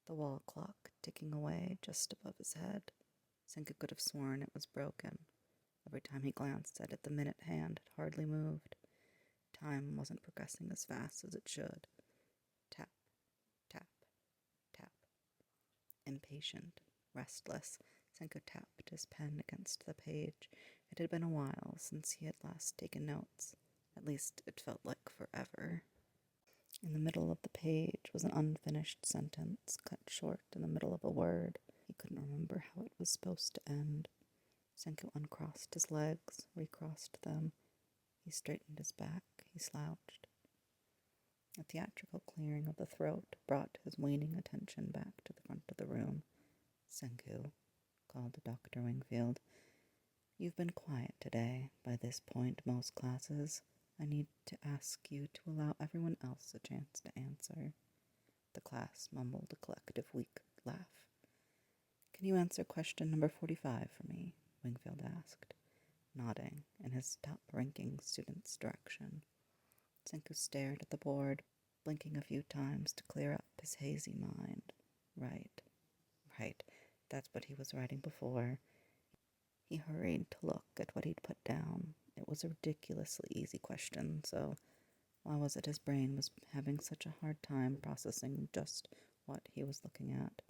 The wall clock ticking away just above his head. Senku could have sworn it was broken. Every time he glanced at it, the minute hand had hardly moved. Time wasn't progressing as fast as it should. Tap, tap, tap. Impatient, restless, Senku tapped his pen against the page. It had been a while since he had last taken notes. At least it felt like forever. In the middle of the page was an unfinished sentence, cut short in the middle of a word. He couldn't remember how it was supposed to end. Senku uncrossed his legs, recrossed them. He straightened his back. He slouched. A theatrical clearing of the throat brought his waning attention back to the front of the room. "Senku," called Dr. Wingfield, "you've been quiet today. By this point, most classes. I need to ask you to allow everyone else a chance to answer." The class mumbled a collective weak laugh. "Can you answer question number 45 for me?" Wingfield asked, nodding in his top-ranking student's direction. Senku stared at the board, blinking a few times to clear up his hazy mind. Right. That's what he was writing before. He hurried to look at what he'd put down. It was a ridiculously easy question, so why was it his brain was having such a hard time processing just what he was looking at?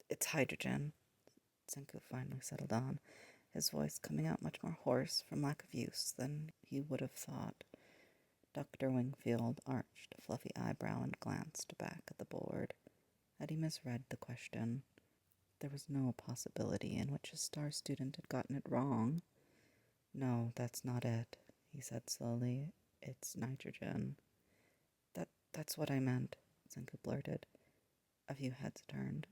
It's hydrogen. Senku finally settled on, his voice coming out much more hoarse from lack of use than he would have thought. Dr. Wingfield arched a fluffy eyebrow and glanced back at the board. Had he misread the question? There was no possibility in which his star student had gotten it wrong. "No, that's not it," he said slowly. "It's nitrogen." That's what I meant," Senku blurted. A few heads turned.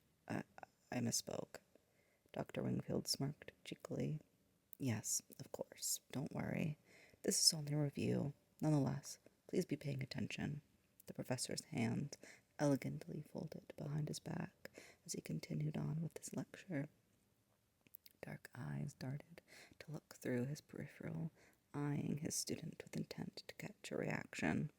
I misspoke." Dr. Wingfield smirked cheekily. "Yes, of course. Don't worry. This is only a review. Nonetheless, please be paying attention." The professor's hands elegantly folded behind his back as he continued on with his lecture. Dark eyes darted to look through his peripheral, eyeing his student with intent to catch a reaction.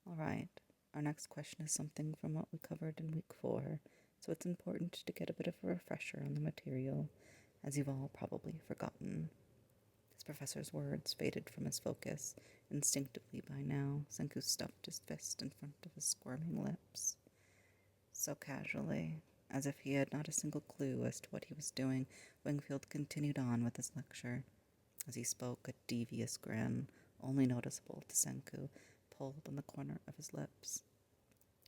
"All right, our next question is something from what we covered in week 4, so it's important to get a bit of a refresher on the material, as you've all probably forgotten." His professor's words faded from his focus. Instinctively by now, Senku stuffed his fist in front of his squirming lips. So casually, as if he had not a single clue as to what he was doing, Wingfield continued on with his lecture. As he spoke, a devious grin, only noticeable to Senku, pulled on the corner of his lips,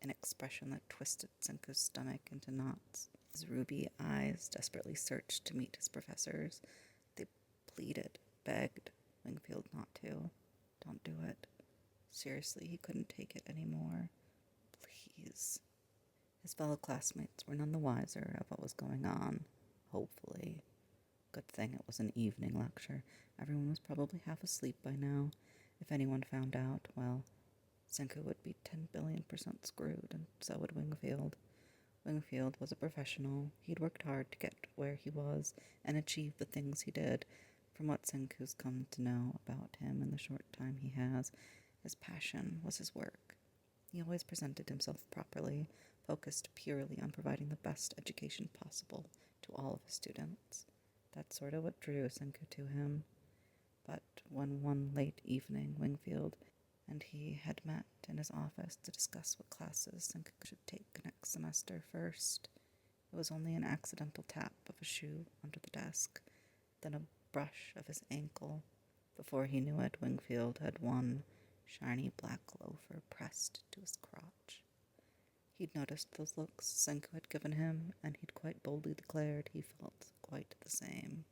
an expression that twisted Senku's stomach into knots. His ruby eyes desperately searched to meet his professor's. They pleaded, begged Wingfield not to. Don't do it. Seriously, he couldn't take it anymore. Please. His fellow classmates were none the wiser of what was going on. Hopefully. Good thing it was an evening lecture. Everyone was probably half asleep by now. If anyone found out, well, Senku would be 10 billion% screwed, and so would Wingfield. Wingfield was a professional. He'd worked hard to get where he was and achieve the things he did. From what Senku's come to know about him in the short time he has, his passion was his work. He always presented himself properly, focused purely on providing the best education possible to all of his students. That's sort of what drew Senku to him. But when one late evening Wingfield and he had met in his office to discuss what classes Senku should take next semester first, it was only an accidental tap of a shoe under the desk, then a brush of his ankle. Before he knew it, Wingfield had one shiny black loafer pressed to his crotch. He'd noticed those looks Senku had given him, and he'd quite boldly declared he felt quite the same.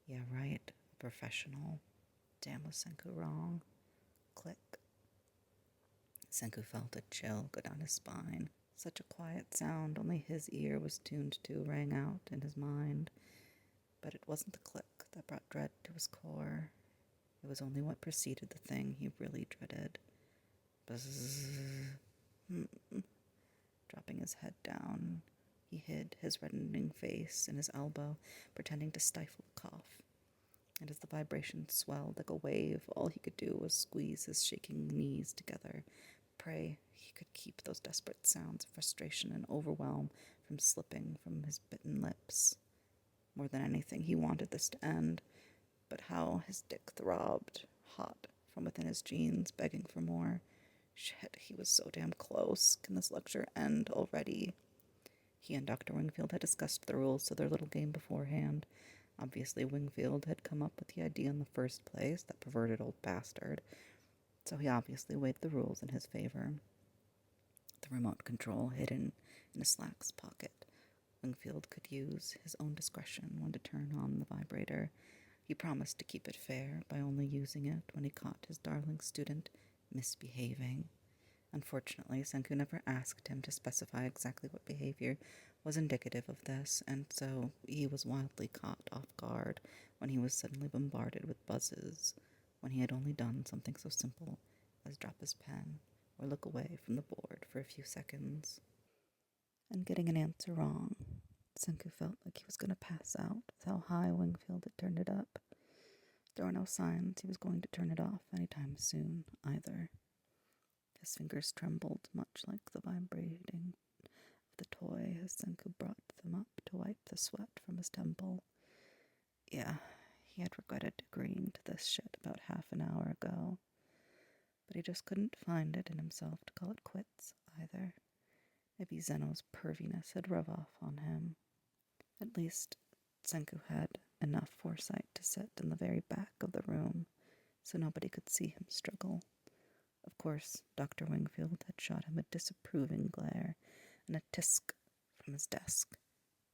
Yeah, right, a professional. Damn, was Senku wrong? Click. Senku felt a chill go down his spine. Such a quiet sound only his ear was tuned to rang out in his mind. But it wasn't the click that brought dread to his core. It was only what preceded the thing he really dreaded. Bzzz. Dropping his head down, he hid his reddening face in his elbow, pretending to stifle a cough. And as the vibration swelled like a wave, all he could do was squeeze his shaking knees together, pray he could keep those desperate sounds of frustration and overwhelm from slipping from his bitten lips. More than anything, he wanted this to end, but how his dick throbbed, hot, from within his jeans, begging for more. Shit, he was so damn close. Can this lecture end already? He and Dr. Wingfield had discussed the rules of their little game beforehand. Obviously, Wingfield had come up with the idea in the first place, that perverted old bastard, so he obviously weighed the rules in his favor. The remote control hidden in his slacks pocket. Wingfield could use his own discretion when to turn on the vibrator. He promised to keep it fair by only using it when he caught his darling student misbehaving. Unfortunately, Senku never asked him to specify exactly what behavior was indicative of this, and so he was wildly caught off guard when he was suddenly bombarded with buzzes, when he had only done something so simple as drop his pen or look away from the board for a few seconds. And getting an answer wrong, Senku felt like he was going to pass out with how high Wingfield had turned it up. There were no signs he was going to turn it off anytime soon, either. His fingers trembled, much like the vibrating of the toy as Senku brought them up to wipe the sweat from his temple. Yeah, he had regretted agreeing to this shit about half an hour ago, but he just couldn't find it in himself to call it quits, either. Maybe Zeno's perviness had rubbed off on him. At least, Senku had enough foresight to sit in the very back of the room, so nobody could see him struggle. Of course, Dr. Wingfield had shot him a disapproving glare and a tisk from his desk,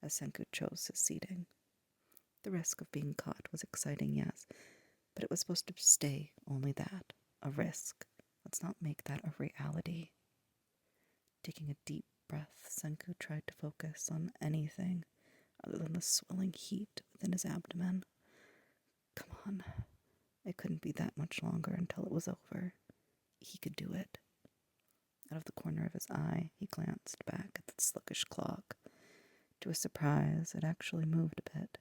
as Senku chose his seating. The risk of being caught was exciting, yes, but it was supposed to stay only that, a risk. Let's not make that a reality. Taking a deep breath, Senku tried to focus on anything other than the swelling heat within his abdomen. Come on. It couldn't be that much longer until it was over. He could do it. Out of the corner of his eye, he glanced back at the sluggish clock. To his surprise, it actually moved a bit.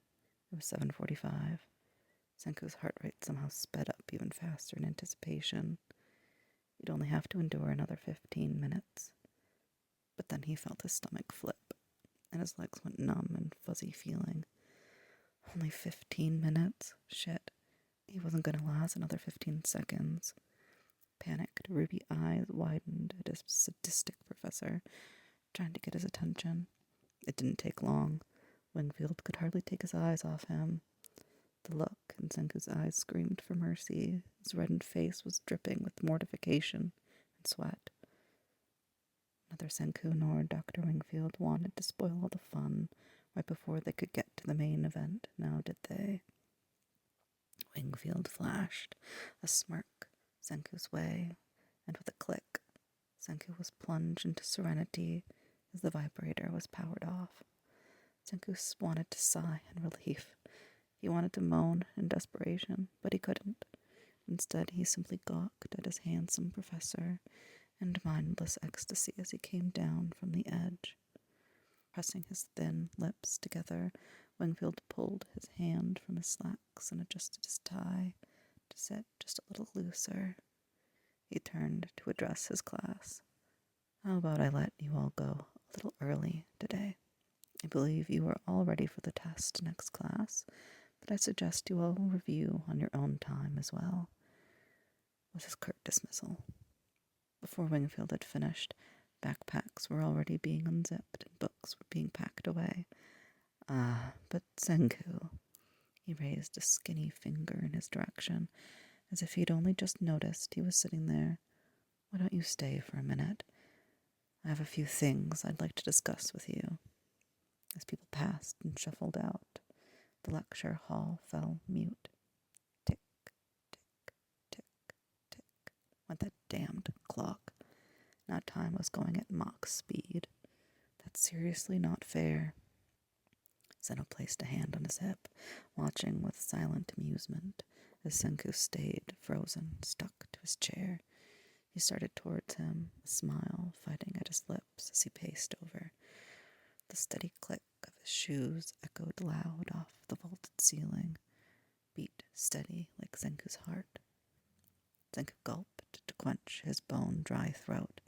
It was 7:45. Senku's heart rate somehow sped up even faster in anticipation. He'd only have to endure another 15 minutes. But then he felt his stomach flip, and his legs went numb and fuzzy feeling. Only 15 minutes? Shit. He wasn't going to last another 15 seconds. Panicked, ruby eyes widened at his sadistic professor, trying to get his attention. It didn't take long. Wingfield could hardly take his eyes off him. The look in Senku's eyes screamed for mercy. His reddened face was dripping with mortification and sweat. Neither Senku nor Dr. Wingfield wanted to spoil all the fun right before they could get to the main event, now did they? Wingfield flashed a smirk Senku's way, and with a click, Senku was plunged into serenity as the vibrator was powered off. Senku wanted to sigh in relief. He wanted to moan in desperation, but he couldn't. Instead, he simply gawked at his handsome professor in mindless ecstasy as he came down from the edge. Pressing his thin lips together, Wingfield pulled his hand from his slacks and adjusted his tie to sit just a little looser. He turned to address his class. How about I let you all go a little early today? I believe you are all ready for the test next class, but I suggest you all review on your own time as well. Was his curt dismissal. Before Wingfield had finished, backpacks were already being unzipped and books were being packed away. Ah, but Senku. He raised a skinny finger in his direction, as if he'd only just noticed he was sitting there. Why don't you stay for a minute? I have a few things I'd like to discuss with you. As people passed and shuffled out, the lecture hall fell mute. Tick, tick, tick, tick, went that damned clock. Now time was going at Mach speed. That's seriously not fair. Zeno placed a hand on his hip, watching with silent amusement as Senku stayed frozen, stuck to his chair. He started towards him, a smile fighting at his lips as he paced over. The steady click of his shoes echoed loud off the vaulted ceiling, beat steady like Senku's heart. Senku gulped to quench his bone-dry throat.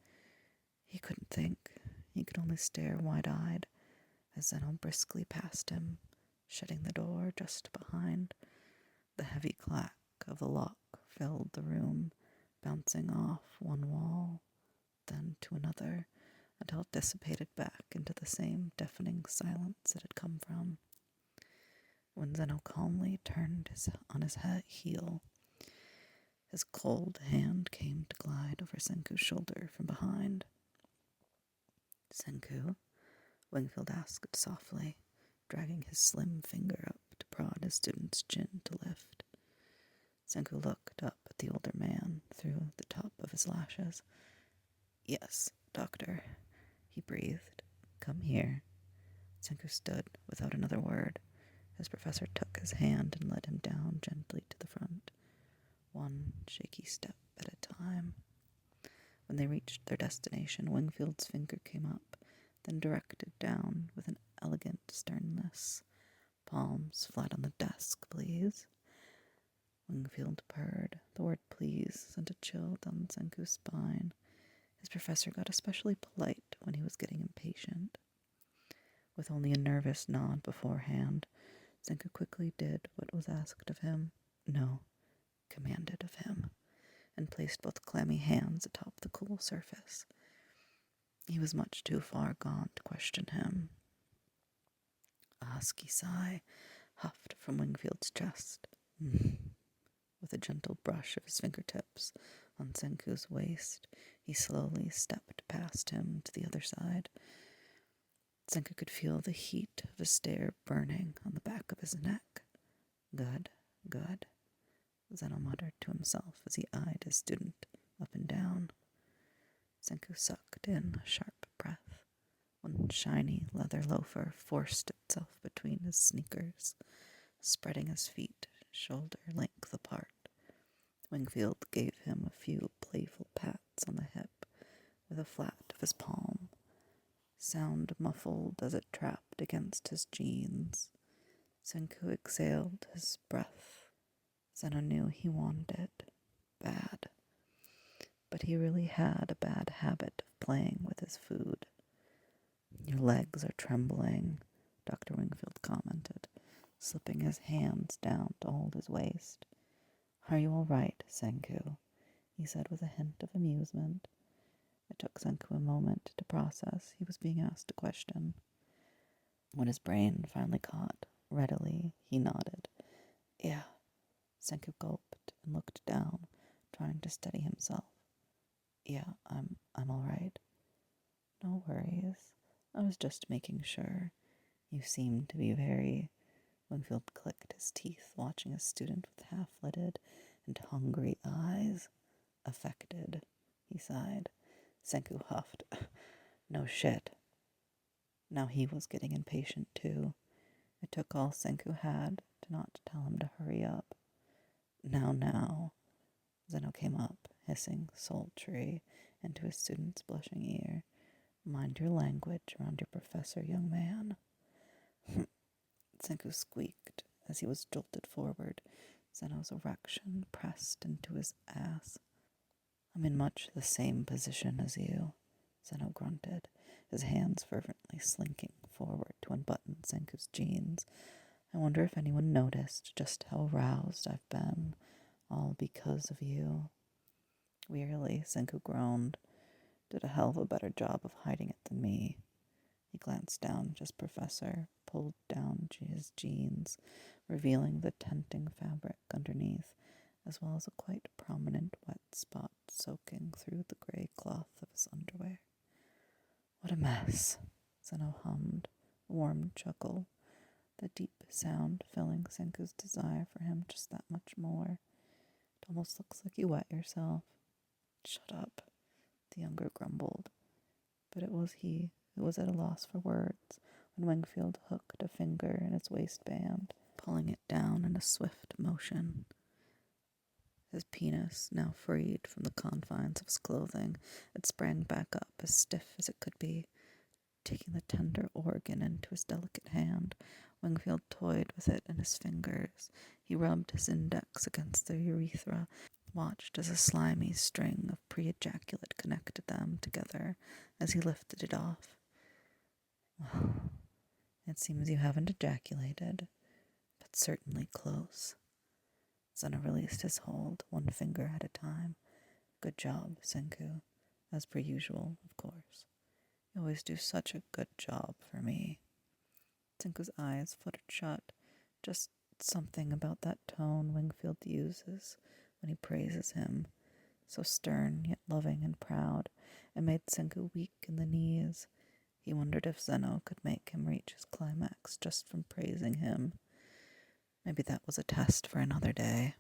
He couldn't think. He could only stare wide-eyed as Zeno briskly passed him, shutting the door just behind. The heavy clack of the lock filled the room, bouncing off one wall, then to another, until it dissipated back into the same deafening silence it had come from. When Zeno calmly turned on his heel, his cold hand came to glide over Senku's shoulder from behind. "Senku?" Wingfield asked softly, dragging his slim finger up to prod his student's chin to lift. Senku looked up at the older man through the top of his lashes. "Yes, doctor," he breathed. "Come here." Senku stood without another word. His professor took his hand and led him down gently to the front, one shaky step at a time. When they reached their destination, Wingfield's finger came up, then directed down with an elegant sternness. "Palms flat on the desk, please." Wingfield purred. The word "please" sent a chill down Senku's spine. His professor got especially polite when he was getting impatient. With only a nervous nod beforehand, Senku quickly did what was asked of him. No, commanded of him, and placed both clammy hands atop the cool surface. He was much too far gone to question him. A husky sigh huffed from Wingfield's chest. With a gentle brush of his fingertips on Senku's waist, he slowly stepped past him to the other side. Senku could feel the heat of his stare burning on the back of his neck. "Good, good," Zeno muttered to himself as he eyed his student up and down. Senku sucked in a sharp breath. One shiny leather loafer forced itself between his sneakers, spreading his feet shoulder-length apart. Wingfield gave him a few playful pats on the hip with the flat of his palm, sound muffled as it trapped against his jeans. Senku exhaled his breath. Zeno knew he wanted it bad. But he really had a bad habit of playing with his food. "Your legs are trembling," Dr. Wingfield commented, slipping his hands down to hold his waist. "Are you all right, Senku?" he said with a hint of amusement. It took Senku a moment to process he was being asked a question. When his brain finally caught, readily, he nodded. "Yeah." Senku gulped and looked down, trying to steady himself. "Yeah, I'm all right." "No worries. I was just making sure. You seem to be very..." Wingfield clicked his teeth, watching a student with half-lidded and hungry eyes. "Affected," he sighed. Senku huffed. "No shit." Now he was getting impatient too. It took all Senku had to not tell him to hurry up. Now. Zeno came up, hissing sultry into his student's blushing ear. "Mind your language around your professor, young man." Senku squeaked as he was jolted forward. Zeno's erection pressed into his ass. "I'm in much the same position as you," Zeno grunted, his hands fervently slinking forward to unbutton Senku's jeans. "I wonder if anyone noticed just how aroused I've been, all because of you." Wearily, Senku groaned. "Did a hell of a better job of hiding it than me." He glanced down at his professor, pulled down his jeans, revealing the tenting fabric underneath, as well as a quite prominent wet spot soaking through the gray cloth of his underwear. "What a mess," Zeno hummed, a warm chuckle, the deep sound filling Senku's desire for him just that much more. "It almost looks like you wet yourself." "Shut up," the younger grumbled. But it was he who was at a loss for words when Wingfield hooked a finger in his waistband, pulling it down in a swift motion. His penis, now freed from the confines of his clothing, it sprang back up as stiff as it could be. Taking the tender organ into his delicate hand, Wingfield toyed with it in his fingers. He rubbed his index against the urethra, watched as a slimy string of pre-ejaculate connected them together as he lifted it off. Well, it seems you haven't ejaculated, but certainly close. Zeno released his hold, one finger at a time. Good job, Senku. As per usual, of course. You always do such a good job for me. Senku's eyes fluttered shut. Just something about that tone Wingfield uses when he praises him. So stern, yet loving and proud. It made Senku weak in the knees. He wondered if Zeno could make him reach his climax just from praising him. Maybe that was a test for another day.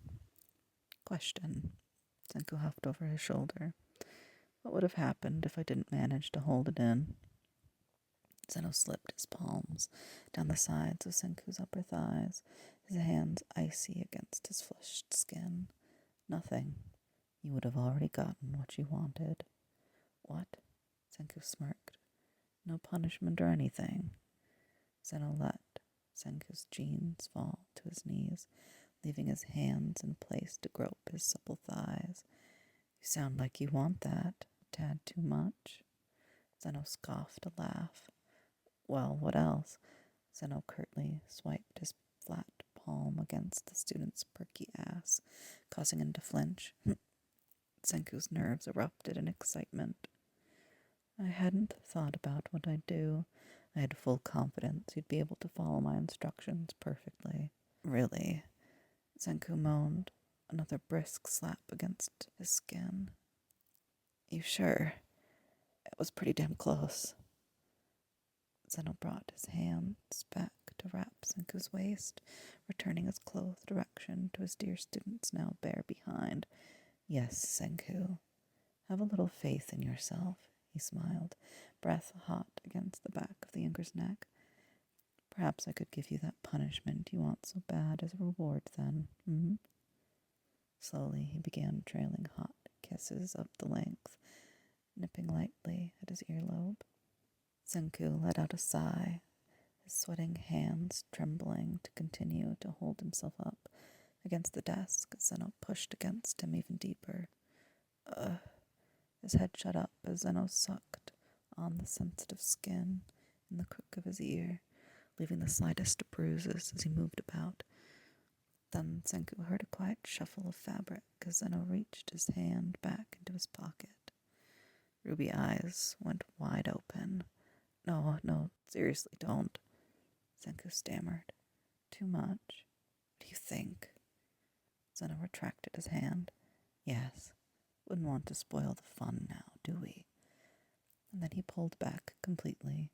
Question. Senku huffed over his shoulder. What would have happened if I didn't manage to hold it in? Zeno slipped his palms down the sides of Senku's upper thighs, his hands icy against his flushed skin. Nothing. You would have already gotten what you wanted. What? Senku smirked. No punishment or anything. Zeno let Senku's jeans fall to his knees, leaving his hands in place to grope his supple thighs. You sound like you want that, a tad too much. Zeno scoffed a laugh. Well, what else? Zeno curtly swiped his flat palm against the student's perky ass, causing him to flinch. Senku's nerves erupted in excitement. I hadn't thought about what I'd do. I had full confidence you'd be able to follow my instructions perfectly. Really? Senku moaned, another brisk slap against his skin. You sure? It was pretty damn close. Zeno brought his hands back to wrap Senku's waist, returning his clothed direction to his dear student's now bare behind. Yes, Senku. Have a little faith in yourself, he smiled, breath hot against the back of the younger's neck. Perhaps I could give you that punishment you want so bad as a reward then, Slowly he began trailing hot kisses up the length, nipping lightly at his earlobe. Senku let out a sigh, his sweating hands trembling to continue to hold himself up against the desk as Zeno pushed against him even deeper. His head shut up as Zeno sucked on the sensitive skin in the crook of his ear, leaving the slightest bruises as he moved about. Then Senku heard a quiet shuffle of fabric as Zeno reached his hand back into his pocket. Ruby eyes went wide open. No, seriously, don't. Senku stammered. Too much. What do you think? Zeno retracted his hand. Yes, wouldn't want to spoil the fun now, do we? And then he pulled back completely.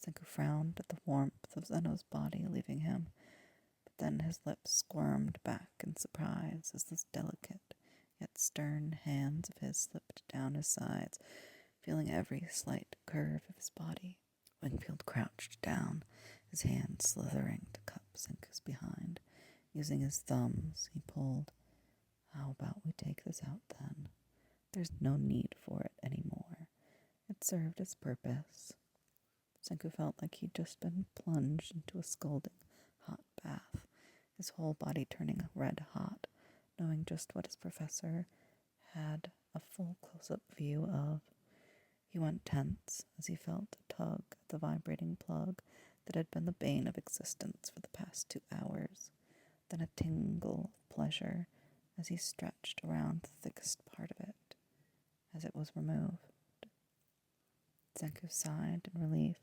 Senku frowned at the warmth of Zeno's body leaving him, but then his lips squirmed back in surprise as those delicate yet stern hands of his slipped down his sides, feeling every slight curve of his body. Wingfield crouched down, his hand slithering to cup Senku's behind. Using his thumbs, he pulled. How about we take this out then? There's no need for it anymore. It served its purpose. Senku felt like he'd just been plunged into a scalding hot bath, his whole body turning red hot, knowing just what his professor had a full close-up view of. He went tense as he felt a tug at the vibrating plug that had been the bane of existence for the past 2 hours, then a tingle of pleasure as he stretched around the thickest part of it as it was removed. Senku sighed in relief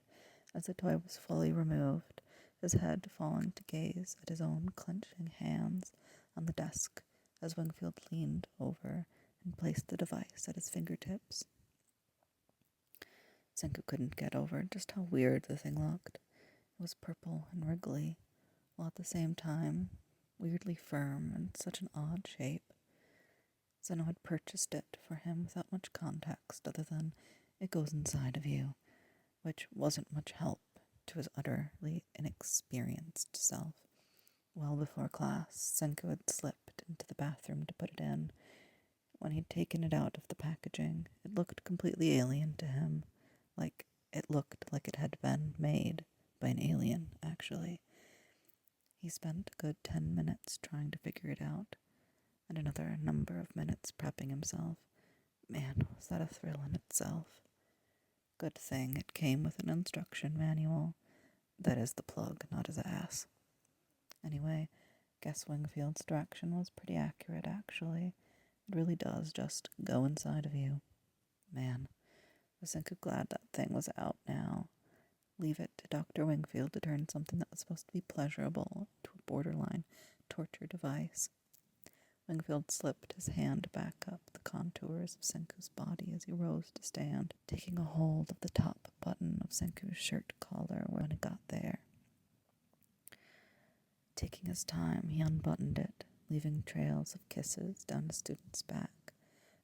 as the toy was fully removed, his head falling to gaze at his own clenching hands on the desk as Wingfield leaned over and placed the device at his fingertips. Senku couldn't get over just how weird the thing looked. It was purple and wriggly, while at the same time weirdly firm and such an odd shape. Zeno had purchased it for him without much context other than it goes inside of you, which wasn't much help to his utterly inexperienced self. Well before class, Senku had slipped into the bathroom to put it in. When he'd taken it out of the packaging, it looked completely alien to him. It looked like it had been made by an alien, actually. He spent a good 10 minutes trying to figure it out. and another number of minutes prepping himself. Man, was that a thrill in itself. Good thing it came with an instruction manual. That is the plug, not his ass. Anyway, guess Wingfield's direction was pretty accurate, actually. It really does just go inside of you. Man, was Senku glad that thing was out now. Leave it to Dr. Wingfield to turn something that was supposed to be pleasurable into a borderline torture device. Wingfield slipped his hand back up the contours of Senku's body as he rose to stand, taking a hold of the top button of Senku's shirt collar when it got there. Taking his time, he unbuttoned it, leaving trails of kisses down the student's back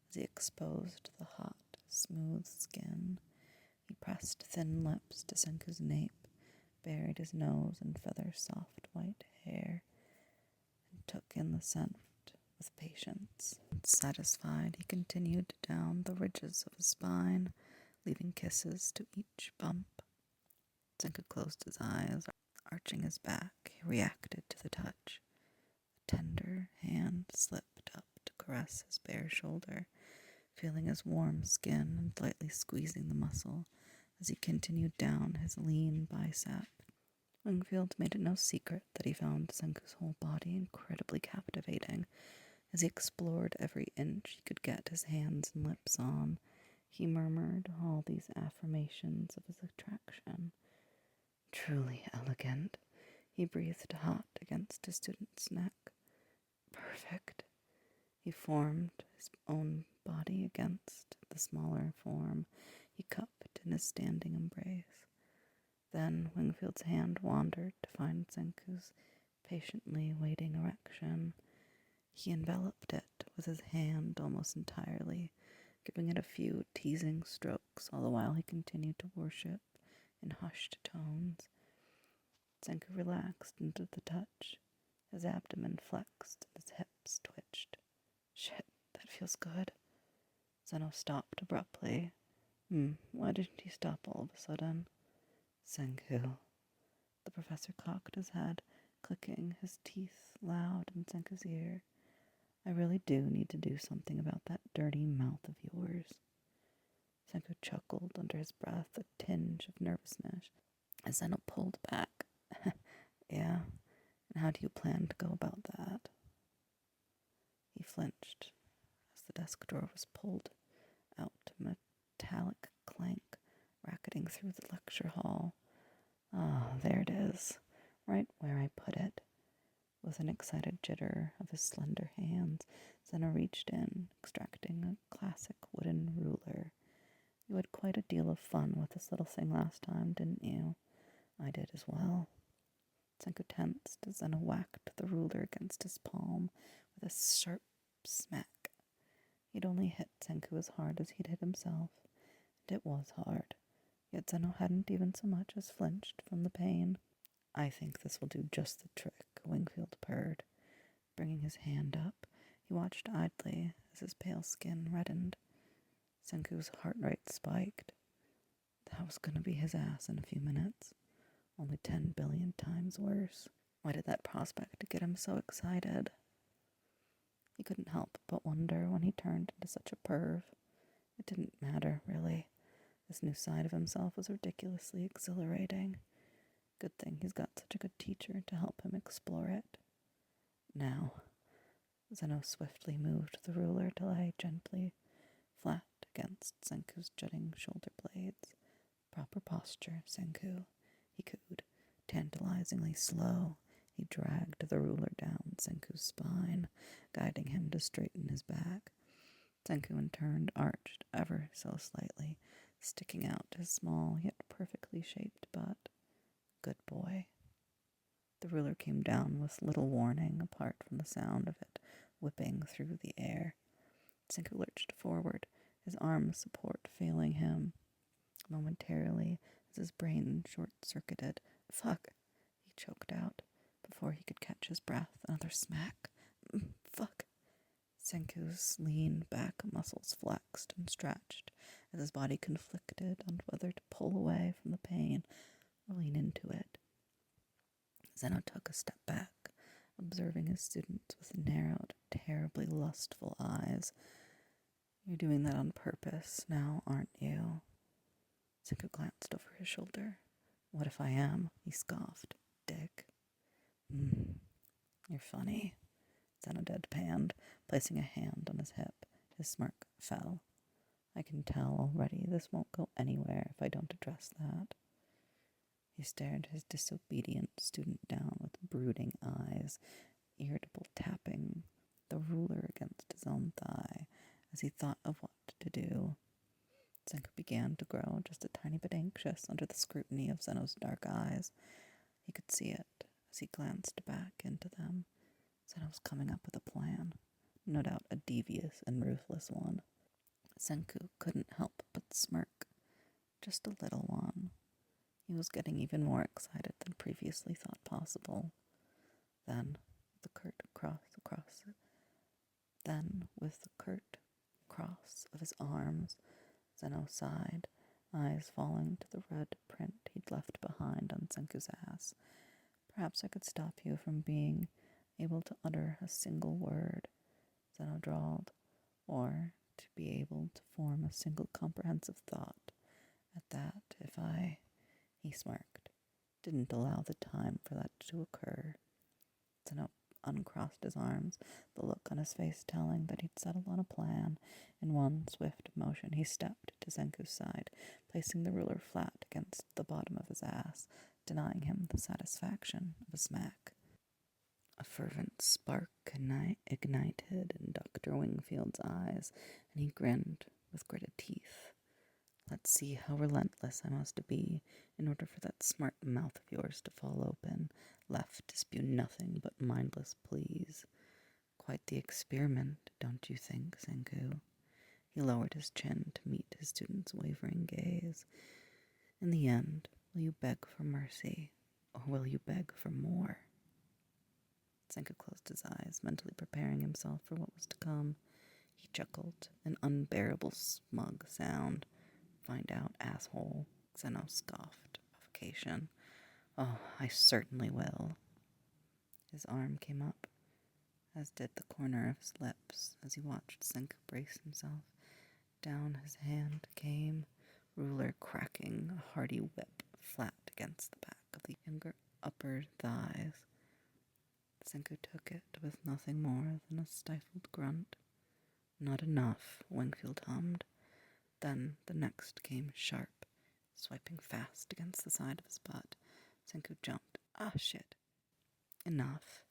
as he exposed the hot, smooth skin. He pressed thin lips to Senku's nape, buried his nose in Feather's soft white hair, and took in the scent with patience. Satisfied, he continued down the ridges of his spine, leaving kisses to each bump. Senku closed his eyes, arching his back. He reacted to the touch. A tender hand slipped up to caress his bare shoulder, feeling his warm skin and lightly squeezing the muscle as he continued down his lean bicep. Wingfield made it no secret that he found Senku's whole body incredibly captivating. As he explored every inch he could get his hands and lips on, he murmured all these affirmations of his attraction. Truly elegant, he breathed hot against his student's neck. Perfect. He formed his own body against the smaller form he cupped in his standing embrace. Then Wingfield's hand wandered to find Senku's patiently waiting erection. He enveloped it with his hand almost entirely, giving it a few teasing strokes, all the while he continued to worship in hushed tones. Senku relaxed into the touch. His abdomen flexed and his hips twitched. Shit, that feels good. Zeno stopped abruptly. Why didn't he stop all of a sudden? Senku. The professor cocked his head, clicking his teeth loud in Senku's ear. I really do need to do something about that dirty mouth of yours. Senku chuckled under his breath, a tinge of nervousness, as Zeno pulled back. Yeah, and how do you plan to go about that? He flinched as the desk drawer was pulled out, a metallic clank racketing through the lecture hall. There it is, right where I put it. With an excited jitter of his slender hands, Zeno reached in, extracting a classic wooden ruler. You had quite a deal of fun with this little thing last time, didn't you? I did as well. Senku tensed as Zeno whacked the ruler against his palm with a sharp smack. He'd only hit Senku as hard as he'd hit himself, and it was hard. Yet Zeno hadn't even so much as flinched from the pain. I think this will do just the trick, Wingfield purred. Bringing his hand up, he watched idly as his pale skin reddened. Senku's heart rate spiked. That was going to be his ass in a few minutes. Only 10 billion times worse. Why did that prospect get him so excited? He couldn't help but wonder when he turned into such a perv. It didn't matter, really. This new side of himself was ridiculously exhilarating. Good thing he's got such a good teacher to help him explore it. Now, Zeno swiftly moved the ruler to lay gently flat against Senku's jutting shoulder blades. Proper posture, Senku, he cooed. Tantalizingly slow, he dragged the ruler down Senku's spine, guiding him to straighten his back. Senku in turn arched ever so slightly, sticking out his small yet perfectly shaped butt. Good boy. The ruler came down with little warning, apart from the sound of it whipping through the air. Senku lurched forward, his arm support failing him momentarily as his brain short-circuited. Fuck, he choked out before he could catch his breath. Another smack. Fuck. Senku's lean back muscles flexed and stretched as his body conflicted on whether to pull away from the pain or lean into it. Zeno took a step back, observing his students with narrowed, terribly lustful eyes. You're doing that on purpose now, aren't you? Senku glanced over his shoulder. What if I am? He scoffed. Dick. You're funny. Zeno deadpanned, placing a hand on his hip. His smirk fell. I can tell already this won't go anywhere if I don't address that. He stared his disobedient student down with brooding eyes, irritable tapping the ruler against his own thigh as he thought of what to do. Senku began to grow just a tiny bit anxious under the scrutiny of Zeno's dark eyes. He could see it as he glanced back into them. Zeno was coming up with a plan, no doubt a devious and ruthless one. Senku couldn't help but smirk. Just a little one. He was getting even more excited than previously thought possible. Then, with the curt cross of his arms, Zeno sighed, eyes falling to the red print he'd left behind on Senku's ass. Perhaps I could stop you from being able to utter a single word, Zeno drawled, or to be able to form a single comprehensive thought. At that, if I, he smirked, didn't allow the time for that to occur. Zeno uncrossed his arms, the look on his face telling that he'd settled on a plan. In one swift motion, he stepped to Senku's side, placing the ruler flat against the bottom of his ass, denying him the satisfaction of a smack. A fervent spark ignited in Dr. Wingfield's eyes, and he grinned with gritted teeth. Let's see how relentless I must be in order for that smart mouth of yours to fall open, left to spew nothing but mindless pleas. Quite the experiment, don't you think, Senku? He lowered his chin to meet his student's wavering gaze. In the end, will you beg for mercy, or will you beg for more? Senku closed his eyes, mentally preparing himself for what was to come. He chuckled, an unbearable smug sound. Find out, asshole. Zeno scoffed. Provocation. Oh, I certainly will. His arm came up, as did the corner of his lips, as he watched Senku brace himself. Down his hand came, ruler cracking, a hearty whip flat against the back of the younger upper thighs. Senku took it with nothing more than a stifled grunt. Not enough, Wingfield hummed. Then the next came sharp, swiping fast against the side of his butt. Senku jumped. Ah, shit. Enough.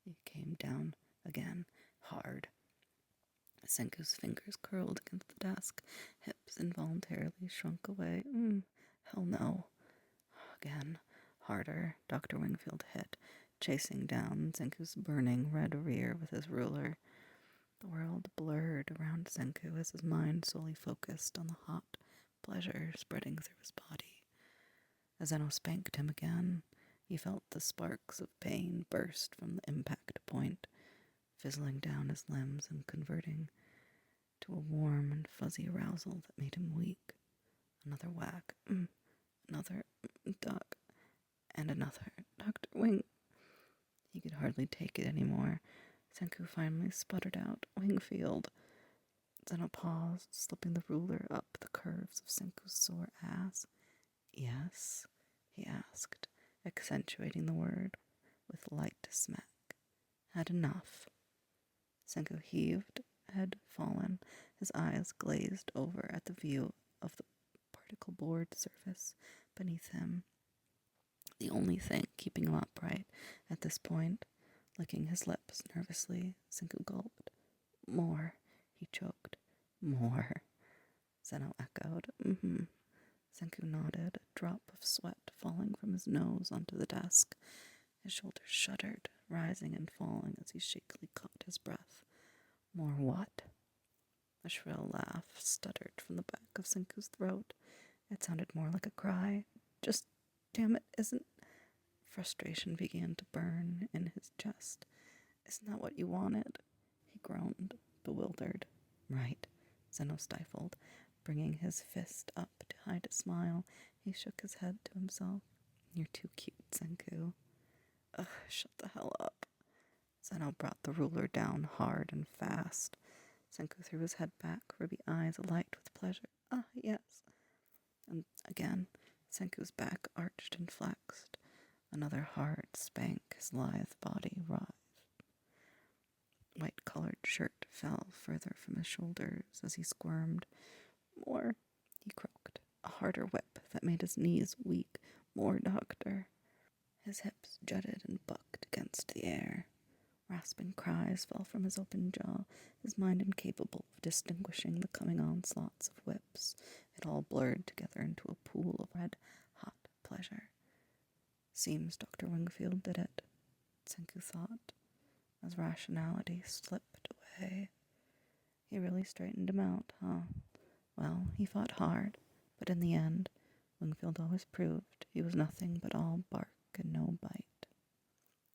He came down again, hard. Senku's fingers curled against the desk. Hips involuntarily shrunk away. Hell no. Again, harder. Dr. Wingfield hit, chasing down Senku's burning red rear with his ruler. The world blurred around Senku as his mind solely focused on the hot pleasure spreading through his body. As Zeno spanked him again, he felt the sparks of pain burst from the impact point, fizzling down his limbs and converting to a warm and fuzzy arousal that made him weak. Another whack. Another duck. And another. Dr. Wing. He could hardly take it anymore. Senku finally sputtered out, Wingfield. Zeno paused, slipping the ruler up the curves of Senku's sore ass. Yes, he asked, accentuating the word with light smack. Had enough. Senku heaved, head fallen, his eyes glazed over at the view of the particle board surface beneath him. The only thing keeping him upright at this point. Licking his lips nervously, Senku gulped. More, he choked. More, Zeno echoed. Senku nodded, a drop of sweat falling from his nose onto the desk. His shoulders shuddered, rising and falling as he shakily caught his breath. More what? A shrill laugh stuttered from the back of Senku's throat. It sounded more like a cry. Just, damn it, isn't... Frustration began to burn in his chest. Isn't that what you wanted? He groaned, bewildered. Right, Zeno stifled, bringing his fist up to hide a smile. He shook his head to himself. You're too cute, Senku. Ugh, shut the hell up. Zeno brought the ruler down hard and fast. Senku threw his head back, ruby eyes alight with pleasure. Ah, yes. And again, Senku's back arched and flexed. Another hard spank, his lithe body writhed. White-colored shirt fell further from his shoulders as he squirmed. More, he croaked. A harder whip that made his knees weak. More, doctor. His hips jutted and bucked against the air. Rasping cries fell from his open jaw, his mind incapable of distinguishing the coming onslaughts of whips. It all blurred together into a pool of red, hot pleasure. Seems Dr. Wingfield did it, Senku thought, as rationality slipped away. He really straightened him out, huh? Well, he fought hard, but in the end, Wingfield always proved he was nothing but all bark and no bite.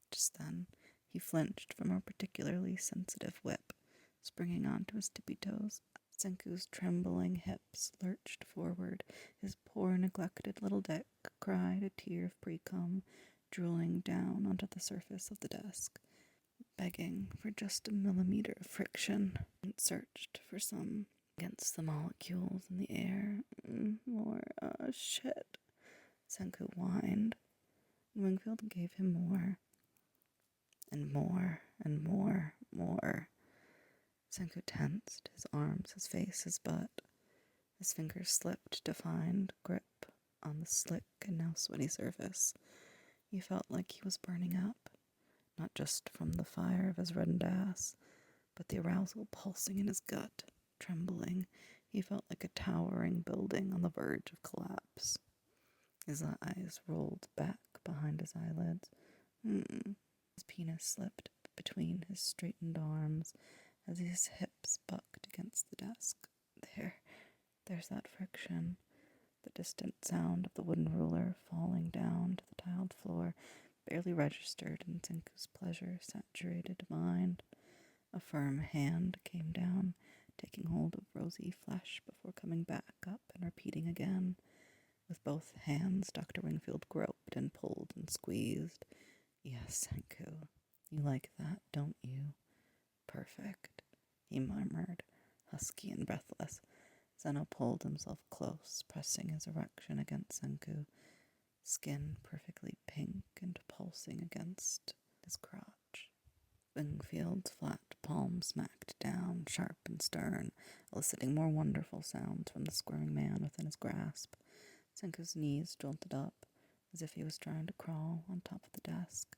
Just then, he flinched from a particularly sensitive whip, springing onto his tippy toes. Senku's trembling hips lurched forward. His poor, neglected little dick cried a tear of pre-cum, drooling down onto the surface of the desk, begging for just a millimeter of friction. It searched for some against the molecules in the air. More, shit, Senku whined. Wingfield gave him more. And more, and more, more. Senku tensed, his arms, his face, his butt. His fingers slipped to find grip on the slick and now sweaty surface. He felt like he was burning up, not just from the fire of his reddened ass, but the arousal pulsing in his gut, trembling. He felt like a towering building on the verge of collapse. His eyes rolled back behind his eyelids. His penis slipped between his straightened arms as his hips bucked against the desk. There's that friction. The distant sound of the wooden ruler falling down to the tiled floor barely registered in Senku's pleasure-saturated mind. A firm hand came down, taking hold of rosy flesh before coming back up and repeating again. With both hands, Dr. Wingfield groped and pulled and squeezed. Yes, Senku, you like that, don't you? Perfect, he murmured, husky and breathless. Zeno pulled himself close, pressing his erection against Senku, skin perfectly pink and pulsing against his crotch. Wingfield's flat palm smacked down, sharp and stern, eliciting more wonderful sounds from the squirming man within his grasp. Senku's knees jolted up, as if he was trying to crawl on top of the desk,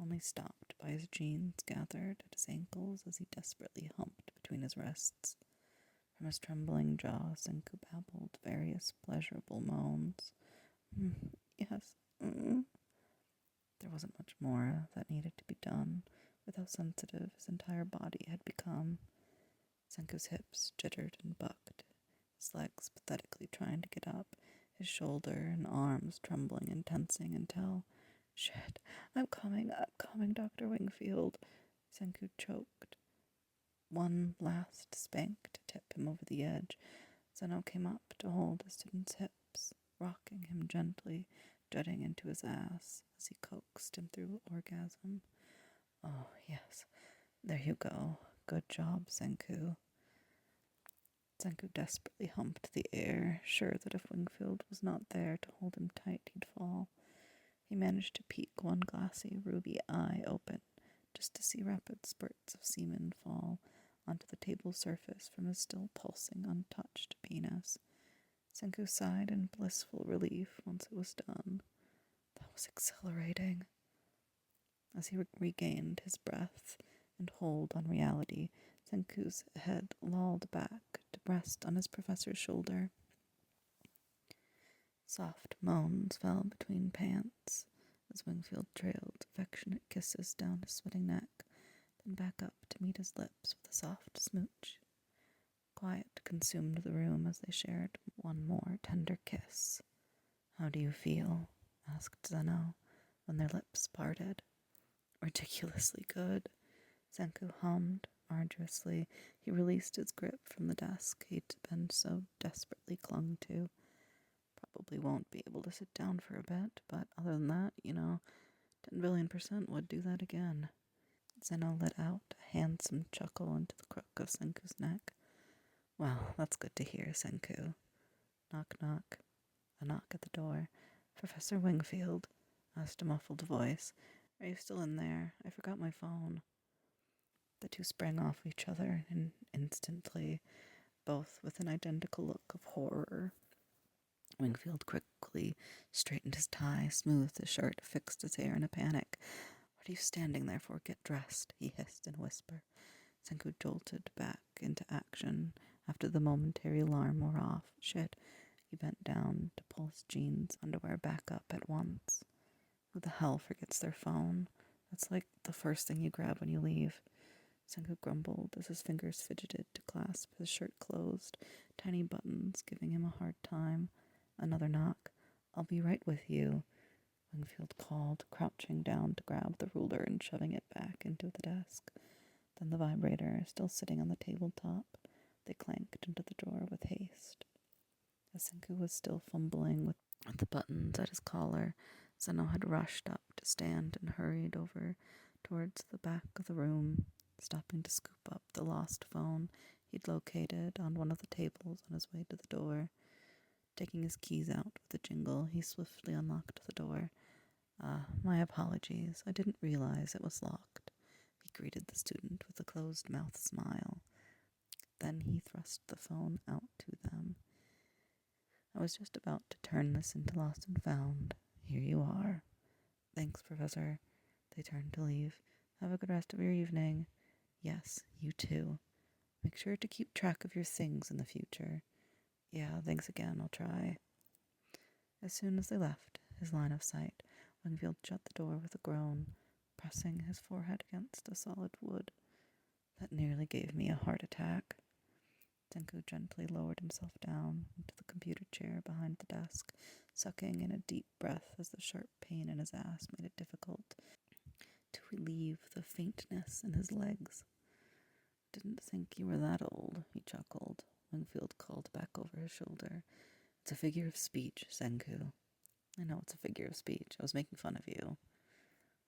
only stopped by his jeans gathered at his ankles as he desperately humped between his wrists. From his trembling jaw, Senku babbled various pleasurable moans. Yes. There wasn't much more that needed to be done with how sensitive his entire body had become. Senku's hips jittered and bucked, his legs pathetically trying to get up, his shoulder and arms trembling and tensing until, shit, I'm coming, Dr. Wingfield, Senku choked. One last spank to tip him over the edge. Zeno came up to hold his student's hips, rocking him gently, jutting into his ass as he coaxed him through orgasm. Oh, yes, there you go. Good job, Senku. Senku desperately humped the air, sure that if Wingfield was not there to hold him tight, he'd fall. He managed to peek one glassy ruby eye open, just to see rapid spurts of semen fall onto the table surface from his still pulsing, untouched penis. Senku sighed in blissful relief once it was done. That was exhilarating. As he regained his breath and hold on reality, Senku's head lolled back to rest on his professor's shoulder. Soft moans fell between pants as Wingfield trailed affectionate kisses down his sweating neck, then back up to meet his lips with a soft smooch. Quiet consumed the room as they shared one more tender kiss. How do you feel? Asked Zeno, when their lips parted. Ridiculously good, Senku hummed arduously. He released his grip from the desk he'd been so desperately clung to. Probably won't be able to sit down for a bit, but other than that, 10 billion% would do that again. Zeno let out a handsome chuckle into the crook of Senku's neck. Well, that's good to hear, Senku. Knock, knock. A knock at the door. Professor Wingfield, asked a muffled voice. Are you still in there? I forgot my phone. The two sprang off each other instantly, both with an identical look of horror. Wingfield quickly straightened his tie, smoothed his shirt, fixed his hair in a panic. What are you standing there for? Get dressed, he hissed in a whisper. Senku jolted back into action after the momentary alarm wore off. Shit. He bent down to pull his jeans underwear back up at once. Who the hell forgets their phone? That's like the first thing you grab when you leave. Senku grumbled as his fingers fidgeted to clasp his shirt closed, tiny buttons giving him a hard time. Another knock. I'll be right with you, Wingfield called, crouching down to grab the ruler and shoving it back into the desk. Then the vibrator, still sitting on the tabletop, they clanked into the drawer with haste. As Senku was still fumbling with the buttons at his collar, Zeno had rushed up to stand and hurried over towards the back of the room, stopping to scoop up the lost phone he'd located on one of the tables on his way to the door. Taking his keys out with a jingle, he swiftly unlocked the door. My apologies. I didn't realize it was locked. He greeted the student with a closed-mouthed smile. Then he thrust the phone out to them. I was just about to turn this into Lost and Found. Here you are. Thanks, Professor. They turned to leave. Have a good rest of your evening. Yes, you too. Make sure to keep track of your things in the future. Yeah, thanks again. I'll try. As soon as they left his line of sight, Wingfield shut the door with a groan, pressing his forehead against the solid wood. That nearly gave me a heart attack. Senku gently lowered himself down into the computer chair behind the desk, sucking in a deep breath as the sharp pain in his ass made it difficult to relieve the faintness in his legs. Didn't think you were that old, he chuckled. Wingfield called back over his shoulder. It's a figure of speech, Senku. I know it's a figure of speech. I was making fun of you.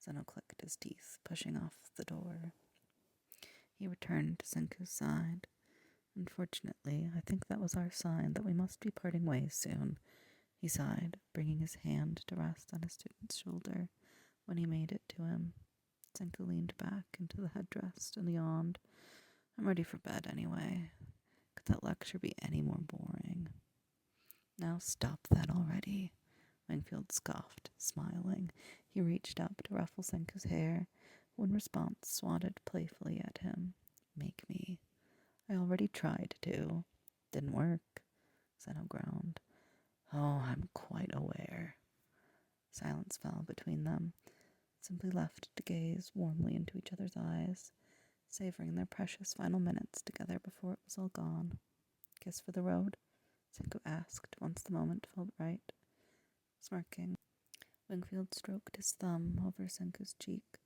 Zeno clicked his teeth, pushing off the door. He returned to Senku's side. Unfortunately, I think that was our sign that we must be parting ways soon, he sighed, bringing his hand to rest on his student's shoulder when he made it to him. Senku leaned back into the headdress and yawned. I'm ready for bed anyway. Could that lecture be any more boring? Now stop that already, Wingfield scoffed, smiling. He reached up to ruffle Senku's hair, who in response swatted playfully at him. Make me. I already tried to. Didn't work, Zeno groaned. Oh, I'm quite aware. Silence fell between them, simply left to gaze warmly into each other's eyes, savoring their precious final minutes together before it was all gone. Kiss for the road? Senku asked once the moment felt right. Smirking, Wingfield stroked his thumb over Senku's cheek.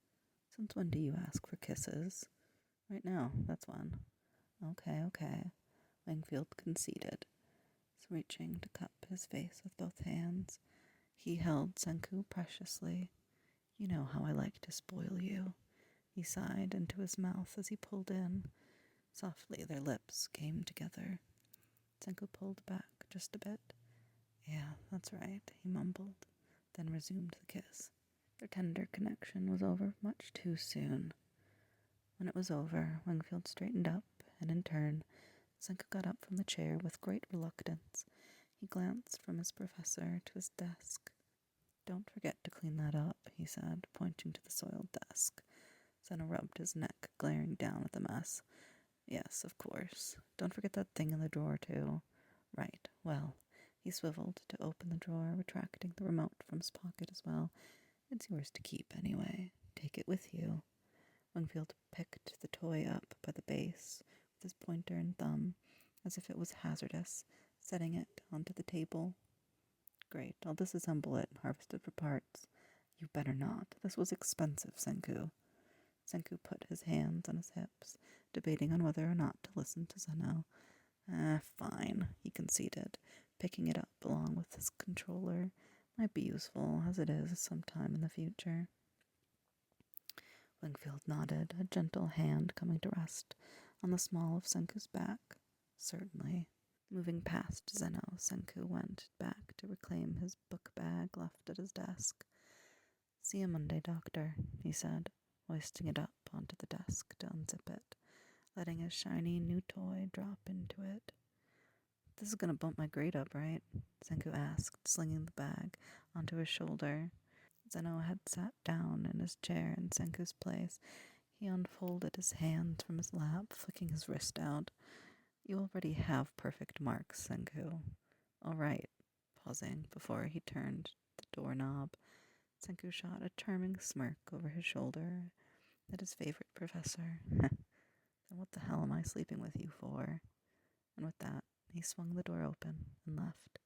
Since when do you ask for kisses? Right now, that's when. Okay, Wingfield conceded, reaching to cup his face with both hands. He held Senku preciously. You know how I like to spoil you, he sighed into his mouth as he pulled in. Softly their lips came together. Senku pulled back just a bit. Yeah, that's right, he mumbled, then resumed the kiss. Their tender connection was over much too soon. When it was over, Wingfield straightened up, and in turn, Senku got up from the chair with great reluctance. He glanced from his professor to his desk. Don't forget to clean that up, he said, pointing to the soiled desk. Zeno rubbed his neck, glaring down at the mess. Yes, of course. Don't forget that thing in the drawer, too. Right, well, he swiveled to open the drawer, retracting the remote from his pocket as well. It's yours to keep, anyway. Take it with you. Wingfield picked the toy up by the base with his pointer and thumb, as if it was hazardous, setting it onto the table. Great, I'll disassemble it and harvest it for parts. You better not. This was expensive, Senku. Senku put his hands on his hips, debating on whether or not to listen to Zeno. Fine, he conceded, picking it up along with his controller. Might be useful, as it is, sometime in the future. Wingfield nodded, a gentle hand coming to rest on the small of Senku's back. Certainly. Moving past Zeno, Senku went back to reclaim his book bag left at his desk. "See you Monday, Doctor," he said, hoisting it up onto the desk to unzip it, letting his shiny new toy drop into it. "This is gonna bump my grade up, right?" Senku asked, slinging the bag onto his shoulder. Zeno had sat down in his chair in Senku's place. He unfolded his hands from his lap, flicking his wrist out. "You already have perfect marks, Senku." "All right," pausing before he turned the doorknob. Senku shot a charming smirk over his shoulder at his favorite professor. "Then what the hell am I sleeping with you for?" And with that, he swung the door open and left.